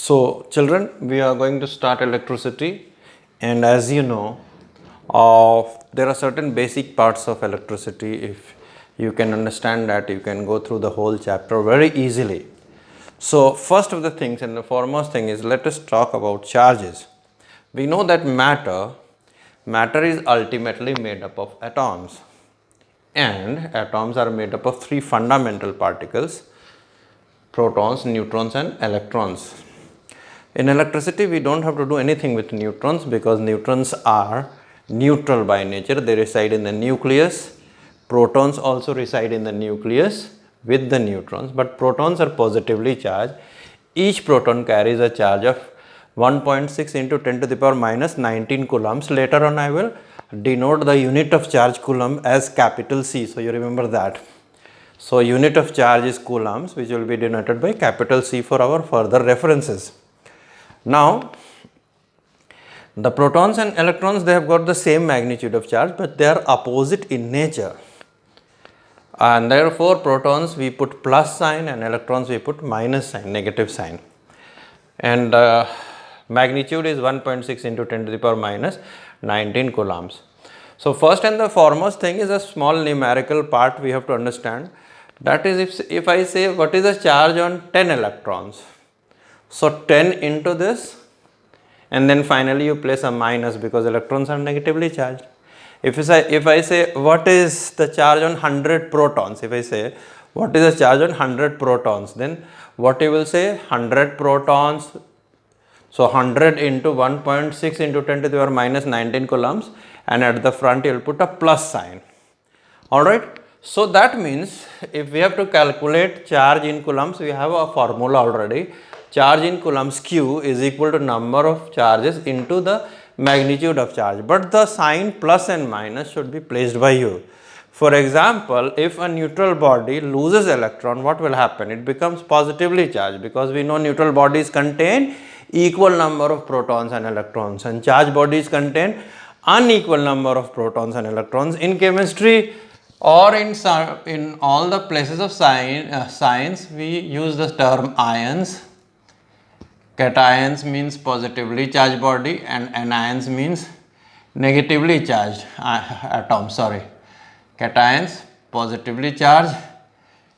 So children, we are going to start electricity, and as you know, there are certain basic parts of electricity. If you can understand that, you can go through the whole chapter very easily. So first of the things and the foremost thing is, let us talk about charges. We know that matter is ultimately made up of atoms, and atoms are made up of three fundamental particles: protons, neutrons and electrons. In electricity, we don't have to do anything with neutrons because neutrons are neutral by nature. They reside in the nucleus. Protons also reside in the nucleus with the neutrons, but protons are positively charged. Each proton carries a charge of 1.6 into 10 to the power minus 19 coulombs. Later on, I will denote the unit of charge coulomb as capital C. So you remember that. So unit of charge is coulombs, which will be denoted by capital C for our further references. Now, the protons and electrons, they have got the same magnitude of charge, but they are opposite in nature. And therefore, protons we put plus sign and electrons we put minus sign, negative sign. And magnitude is 1.6 into 10 to the power minus 19 coulombs. So first and the foremost thing is a small numerical part we have to understand. That is, if I say what is the charge on 10 electrons. So 10 into this, and then finally you place a minus because electrons are negatively charged. If I say what is the charge on 100 protons, if I say what is the charge on 100 protons, then what you will say, 100 protons, so 100 into 1.6 into 10 to the power minus 19 coulombs, and at the front you will put a plus sign. Alright, so that means if we have to calculate charge in coulombs, we have a formula already. Charge in coulombs Q is equal to number of charges into the magnitude of charge, but the sign plus and minus should be placed by you. For example, if a neutral body loses electron, what will happen? It becomes positively charged, because we know neutral bodies contain equal number of protons and electrons, and charged bodies contain unequal number of protons and electrons. In chemistry or in all the places of science, we use the term ions. Cations means positively charged body, and anions means negatively charged atom. Cations positively charged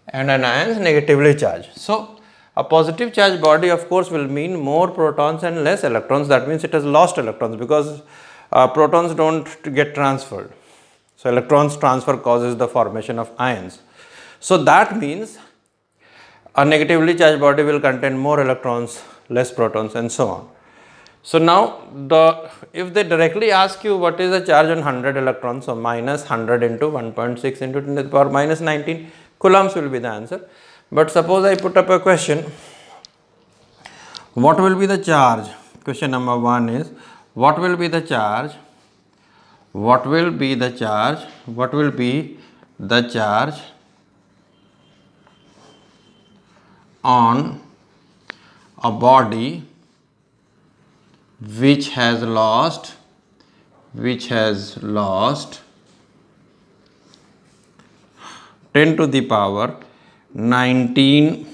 and anions negatively charged. So a positive charged body of course will mean more protons and less electrons. That means it has lost electrons, because protons don't get transferred. So electrons transfer causes the formation of ions. So that means a negatively charged body will contain more electrons, less protons, and so on. So now if they directly ask you what is the charge on 100 electrons, so minus 100 into 1.6 into 10 to the power minus 19 coulombs will be the answer. But suppose I put up a question, what will be the charge? Question number 1 is, what will be the charge? What will be the charge? What will be the charge on a body which has lost 10 to the power 19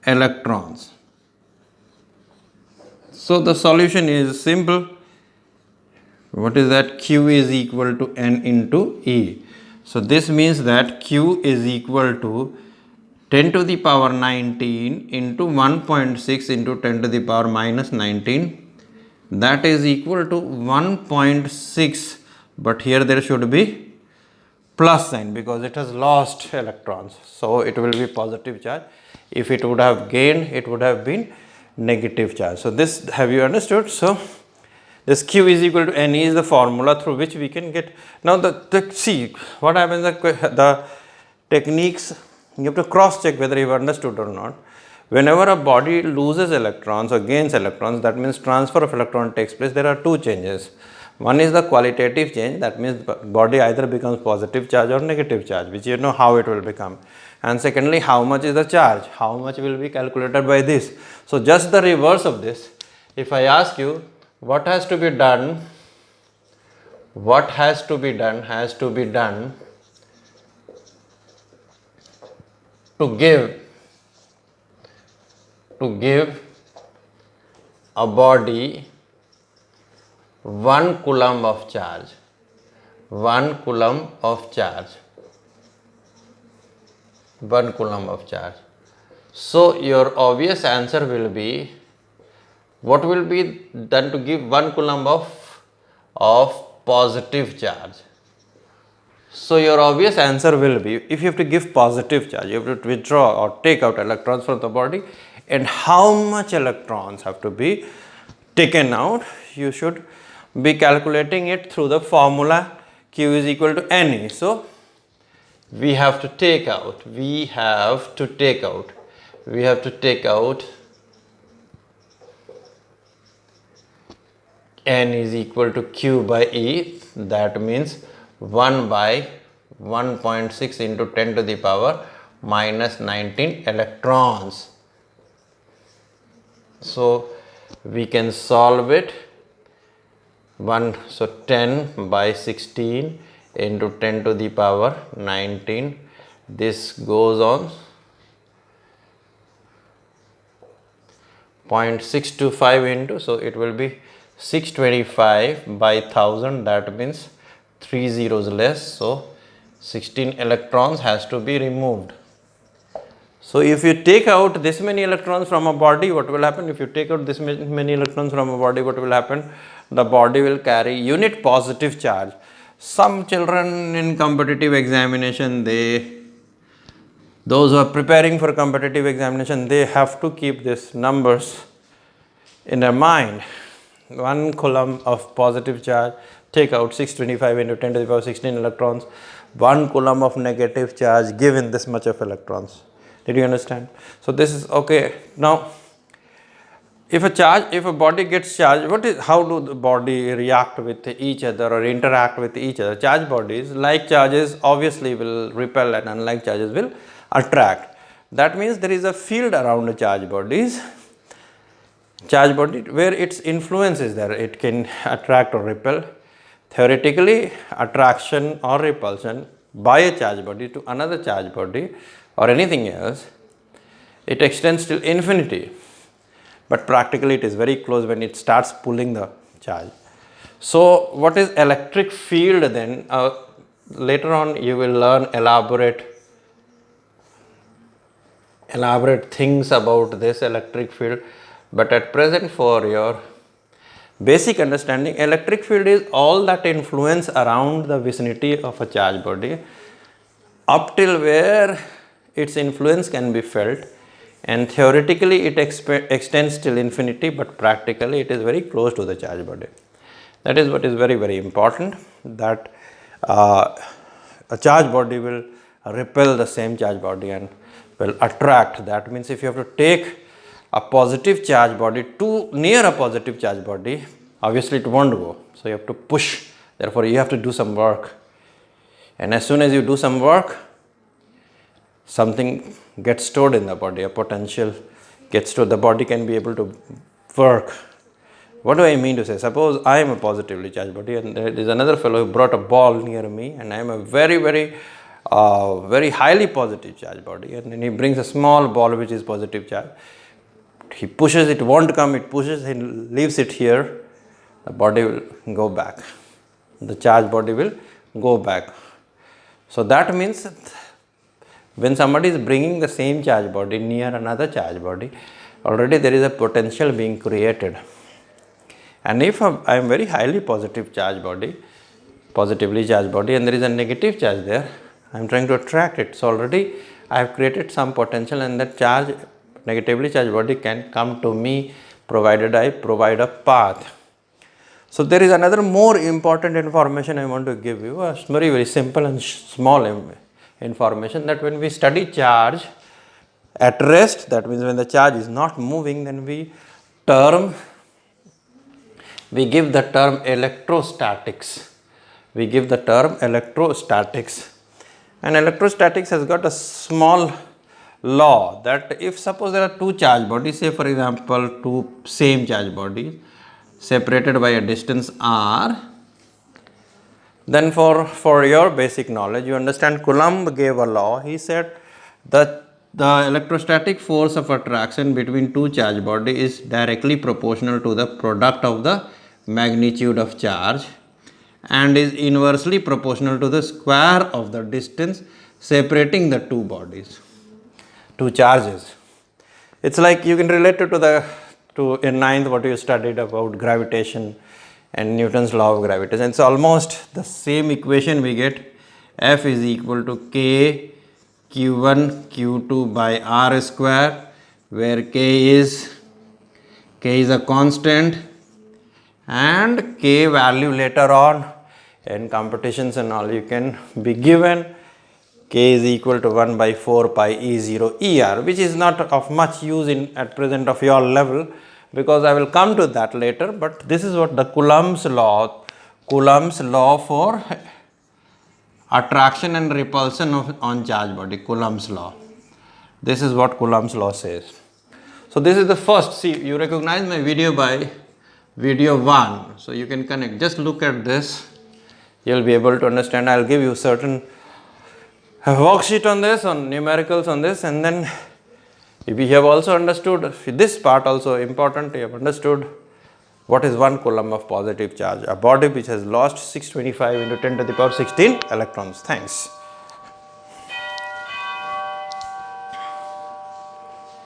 electrons? So the solution is simple. What is that? Q is equal to N into E. So this means that Q is equal to 10 to the power 19 into 1.6 into 10 to the power minus 19. That is equal to 1.6, but here there should be plus sign because it has lost electrons. So it will be positive charge. If it would have gained, it would have been negative charge. So this, have you understood? So this Q is equal to N is the formula through which we can get. Now see what happens, the techniques, you have to cross check whether you have understood or not. Whenever a body loses electrons or gains electrons, that means transfer of electron takes place. There are two changes. One is the qualitative change, that means the body either becomes positive charge or negative charge, which you know how it will become. And secondly, how much is the charge? How much will be calculated by this? So just the reverse of this. If I ask you what has to be done, has to be done to give a body 1 coulomb of charge, 1 coulomb of charge, 1 coulomb of charge. So your obvious answer will be, what will be done to give 1 coulomb of positive charge? So your obvious answer will be, if you have to give positive charge, you have to withdraw or take out electrons from the body, and how much electrons have to be taken out, you should be calculating it through the formula Q is equal to Ne. So we have to take out N is equal to Q by E, that means 1 by 1.6 into 10 to the power minus 19 electrons. So we can solve it. 10 by 16 into 10 to the power 19. This goes on 0.625 into, so it will be 625 by 1000, that means 3 zeros less, so 16 electrons has to be removed. So if you take out this many electrons from a body, what will happen? If you take out this many electrons from a body, what will happen? The body will carry unit positive charge. Some children in competitive examination, those who are preparing for competitive examination, they have to keep these numbers in their mind. 1 coulomb of positive charge, take out 625 into 10 to the power 16 electrons. 1 coulomb of negative charge, given this much of electrons. Did you understand? So this is okay. Now, if a body gets charged, how do the body react with each other or interact with each other? Charged bodies, like charges obviously will repel and unlike charges will attract. That means there is a field around the charged bodies. Charged body where its influence is there, it can attract or repel. Theoretically, attraction or repulsion by a charged body to another charged body or anything else, it extends till infinity, but practically it is very close when it starts pulling the charge. So what is electric field then? Later on you will learn elaborate things about this electric field, but at present, for your basic understanding, electric field is all that influence around the vicinity of a charged body up till where its influence can be felt, and theoretically it extends till infinity, but practically it is very close to the charged body. That is what is very, very important, that a charged body will repel the same charged body and will attract. That means if you have to take a positive charged body too near a positive charged body, obviously it won't go. So you have to push, therefore you have to do some work. And as soon as you do some work, something gets stored in the body, a potential gets stored, the body can be able to work. What do I mean to say? Suppose I am a positively charged body and there is another fellow who brought a ball near me, and I am a very, very highly positive charged body, and then he brings a small ball which is positive charge. He pushes, it won't come, it pushes, he leaves it here, the body will go back, the charged body will go back. So that means when somebody is bringing the same charged body near another charged body, already there is a potential being created. And if I am very highly positively charged body, and there is a negative charge there, I am trying to attract it. So already I have created some potential, and that charge, negatively charged body, can come to me provided I provide a path. So there is another more important information I want to give you, a very, very simple and small information, that when we study charge at rest, that means when the charge is not moving, then we give the term electrostatics. We give the term electrostatics. And electrostatics has got a small law that if suppose there are two charged bodies, say for example two same charged bodies separated by a distance r, then for your basic knowledge, you understand Coulomb gave a law. He said that the electrostatic force of attraction between two charge body is directly proportional to the product of the magnitude of charge and is inversely proportional to the square of the distance separating the two bodies, two charges. It's like you can relate it to in ninth what you studied about gravitation and Newton's law of gravitation. It's almost the same equation we get. F is equal to K Q1 Q2 by R square, where K is a constant and K value later on in competitions and all you can be given. K is equal to 1 by 4 pi E0 ER, which is not of much use at present of your level, because I will come to that later, but this is what the Coulomb's law for attraction and repulsion on charge body, Coulomb's law. This is what Coulomb's law says. So this is the first. See, you recognize my video by video 1. So you can connect. Just look at this. You will be able to understand. I will give you certain worksheet on this, on numericals on this, and then if you have also understood this part also important, you have understood what is 1 coulomb of positive charge, a body which has lost 625 into 10 to the power 16 electrons. Thanks.